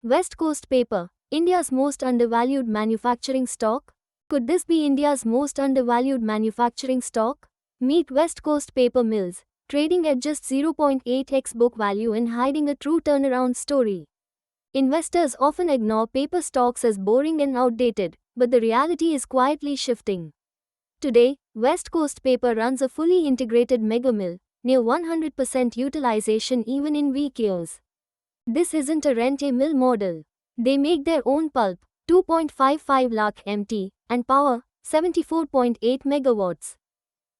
West Coast Paper, India's most undervalued manufacturing stock? Could this be India's most undervalued manufacturing stock? Meet West Coast Paper Mills, trading at just 0.8x book value and hiding a true turnaround story. Investors often ignore paper stocks as boring and outdated, but the reality is quietly shifting. Today, West Coast Paper runs a fully integrated mega mill, near 100% utilization even in weak years. This isn't a rent-a-mill model. They make their own pulp, 2.55 lakh MT, and power, 74.8 megawatts.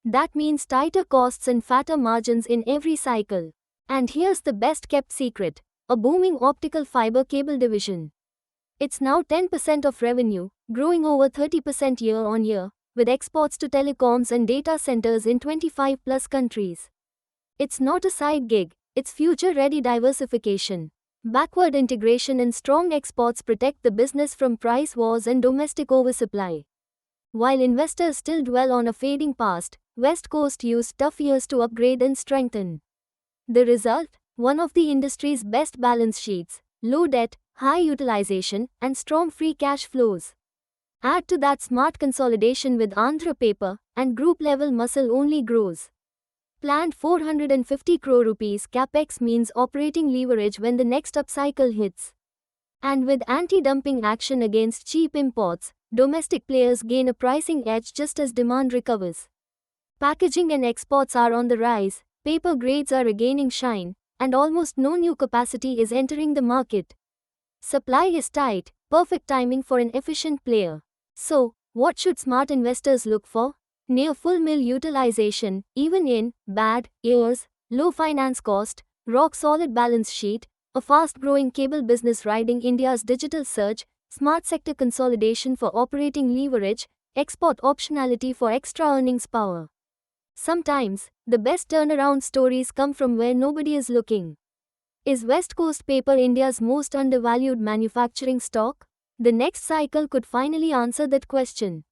That means tighter costs and fatter margins in every cycle. And here's the best-kept secret: a booming optical fiber cable division. It's now 10% of revenue, growing over 30% year-on-year, with exports to telecoms and data centers in 25-plus countries. It's not a side gig, it's future-ready diversification. Backward integration and strong exports protect the business from price wars and domestic oversupply. While investors still dwell on a fading past, West Coast used tough years to upgrade and strengthen. The result? One of the industry's best balance sheets, low debt, high utilization, and strong free cash flows. Add to that smart consolidation with Andhra Paper, and group-level muscle only grows. Planned 450 crore rupees capex means operating leverage when the next upcycle hits. And with anti-dumping action against cheap imports, domestic players gain a pricing edge just as demand recovers. Packaging and exports are on the rise, paper grades are regaining shine, and almost no new capacity is entering the market. Supply is tight, perfect timing for an efficient player. So, what should smart investors look for? Near full mill utilization, even in bad years, low finance cost, rock-solid balance sheet, a fast-growing cable business riding India's digital surge, smart sector consolidation for operating leverage, export optionality for extra earnings power. Sometimes, the best turnaround stories come from where nobody is looking. Is West Coast Paper India's most undervalued manufacturing stock? The next cycle could finally answer that question.